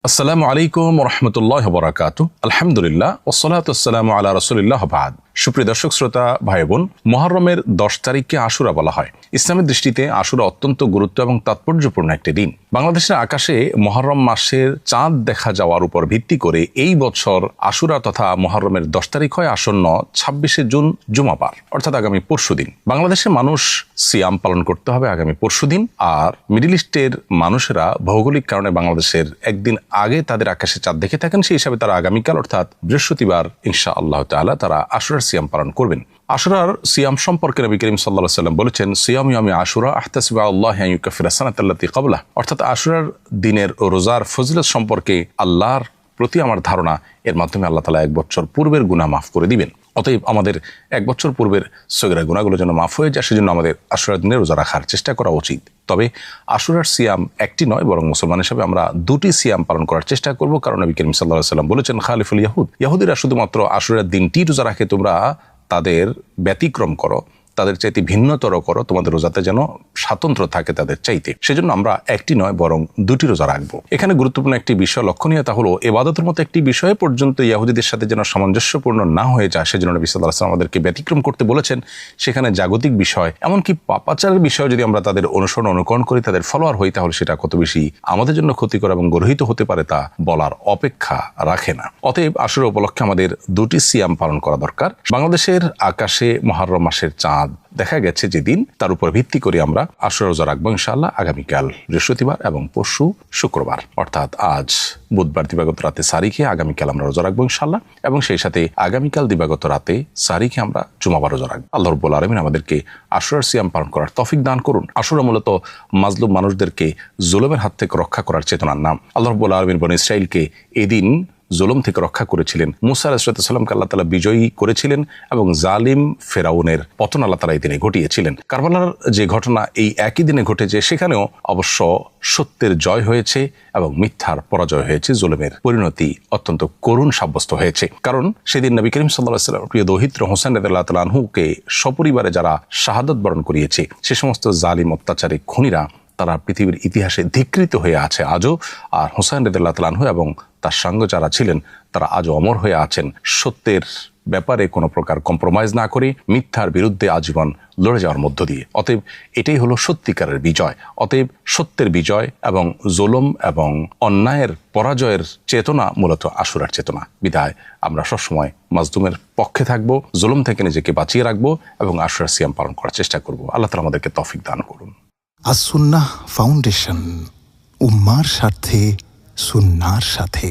আসসালামু আলাইকুম রহমতুল্লাহ বরাকাতু। আলহামদুলিল্লাহ ওসসালাতু ওয়াসসালামু আলা রাসূলিল্লাহ বাদ। সুপ্রিয় দর্শক শ্রোতা ভাই বোন, মুহররমের 10 তারিখকে আশুরা বলা হয়। ইসলামের দৃষ্টিতে আশুরা অত্যন্ত গুরুত্ব এবং তাৎপর্যপূর্ণ একটি দিন। বাংলাদেশের আকাশে মুহররম মাসের চাঁদ দেখা যাওয়ার উপর ভিত্তি করে এই বছর আশুরা তথা মুহররমের 10 তারিখ হয় আসন্ন 26শে জুন জুমাবার, অর্থাৎ আগামী পরশুদিন। বাংলাদেশের মানুষ সিয়াম পালন করতে হবে আগামী পরশুদিন, আর মিডল ইস্টের মানুষেরা ভৌগোলিক কারণে বাংলাদেশের একদিন আগে তাদের আকাশে চাঁদ দেখে থাকেন। সেই হিসাবে তারা আগামীকাল অর্থাৎ বৃহস্পতিবার ইনশাআল্লাহ তাআলা তারা আশুরার সিয়াম পালন করবেন। আশুরার সিয়াম সম্পর্কে নবী করিম সাল্লাল্লাহু আলাইহি ওয়াসাল্লাম বলেছেন, সিয়াম ইয়ামি আশুরা আহতাসিবু আল্লাহি আন ইউকাফিরা সানাতাল্লাতী ক্বাবলা। অর্থাৎ আশুরার দিনের রোজার ফজিলত সম্পর্কে আল্লাহর প্রতি আমার ধারণা, এর মাধ্যমে আল্লাহ তাআলা 1 বছর পূর্বের গুনাহ মাফ করে দিবেন। অতএব আমাদের 1 বছর পূর্বের সগীরা গুনাহগুলো যেন মাফ হয়ে যায়, সেজন্য আমাদের আশুরার দিনে রোজা রাখার চেষ্টা করা উচিত। তবে আশুরার সিয়াম একটি নয়, বরং মুসলমান হিসেবে আমরা 2টি সিয়াম পালন করার চেষ্টা করব। কারণ নবী করিম সাল্লাল্লাহু আলাইহি ওয়াসাল্লাম বলেছেন, খালিফুল ইয়াহুদ, ইহুদিরা শুধুমাত্র আশুরার দিনটি রোজা রাখে, তোমরা তাদের ব্যতিক্রম করো, তাদের চাইতে ভিন্নতর করো, তোমাদের রোজাতে যেন স্বাতন্ত্র্য থাকে তাদের চাইতে। সেজন্য আমরা একটি নয় বরং 2টি রোজা রাখবো। এখানে গুরুত্বপূর্ণ একটি বিষয় লক্ষণীয়তা হলো, ইবাদতের মতো একটি বিষয়ে পর্যন্ত ইহুদিদের সাথে যেন সামঞ্জস্যপূর্ণ না হয়ে যায়, সেজন্য নবী সাল্লাল্লাহু আলাইহি ওয়াসাল্লাম আমাদেরকে ব্যতিক্রম করতে বলেছেন। সেখানে জাগতিক বিষয়, এমনকি পাপাচারের বিষয় যদি আমরা তাদের অনুকরণ করি, তাদের ফলোয়ার হই, তাহলে সেটা কত বেশি আমাদের জন্য ক্ষতিকর এবং গর্হিত হতে পারে তা বলার অপেক্ষা রাখে না। অতএব আশুরা উপলক্ষে আমাদের 2টি সিয়াম পালন করা দরকার। বাংলাদেশের আকাশে মুহররম মাসের চাঁদ দেখা গেছে যেদিন, তার উপর ভিত্তি করে আমরা আশুরা রোজা রাখবো ইনশাআল্লাহ আগামীকাল বৃহস্পতিবার এবং পরশু শুক্রবার, অর্থাৎ আজ বুধবার দিবাগত রাতে সারি খেয়ে আগামীকাল আমরা রোজা রাখবো ইনশাআল্লাহ, এবং সেই সাথে আগামীকাল দিবাগত রাতে সারি খেয়ে আমরা জুমাবার রোজা রাখবো। আল্লাহ রাব্বুল আলামিন আমাদেরকে আশুরার সিয়াম পালন করার তৌফিক দান করুন। আশুরা মূলত মাজলুম মানুষদেরকে জুলুমের হাত থেকে রক্ষা করার চেতনার নাম। আল্লাহ রাব্বুল আলামিন বনী ইসরাইলকে এদিন জুলুম থেকে রক্ষা করেছিলেন। মুসা আলাইহিস সালামকে আল্লাহ তাআলা বিজয়ী করেছিলেন এবং জালিম ফেরাউনের পতন আল্লাহ তাআলা এই দিনে ঘটিয়েছিলেন। কারবালার যে ঘটনা এই একই দিনে ঘটেছে, সেখানেও অবশ্য সত্যের জয় হয়েছে এবং মিথ্যার পরাজয় হয়েছে, জুলুমের পরিণতি অত্যন্ত করুণ সাব্যস্ত হয়েছে। কারণ সেদিন নবী করিম সাল্লাল্লাহু আলাইহি ওয়াসাল্লাম প্রিয় দৌহিত্র হোসেন রাদিয়াল্লাহু তাআলা আনহুকে সপরিবারে যারা শাহাদাত বরণ করিয়েছে, সে সমস্ত জালিম অত্যাচারী খুনিরা তারা পৃথিবীর ইতিহাসে ধিকৃত হয়ে আছে আজও। আর হোসেন রাদিয়াল্লাহু তাআলা আনহু এবং তার সঙ্গে যারা ছিলেন তারা আজও অমর হয়ে আছেন, সত্যের ব্যাপারে কোনো প্রকার কম্প্রোমাইজ না করে মিথ্যার বিরুদ্ধে আজীবন লড়ে যাওয়ার মধ্য দিয়ে। অতএব এটাই হলো সত্যিকারের বিজয়। অতএব সত্যের বিজয় এবং জুলুম এবং অন্যায়ের পরাজয়ের চেতনা মূলত আশুরার চেতনা। বিধায় আমরা সবসময় মাজলুমের পক্ষে থাকবো, জুলুম থেকে নিজেকে বাঁচিয়ে রাখবো এবং আশুরার সিয়াম পালন করার চেষ্টা করব। আল্লাহ তাআলা আমাদেরকে তৌফিক দান করুন। আস-সুন্নাহ ফাউন্ডেশন, উম্মার স্বার্থে সুন্নাহর সাথে।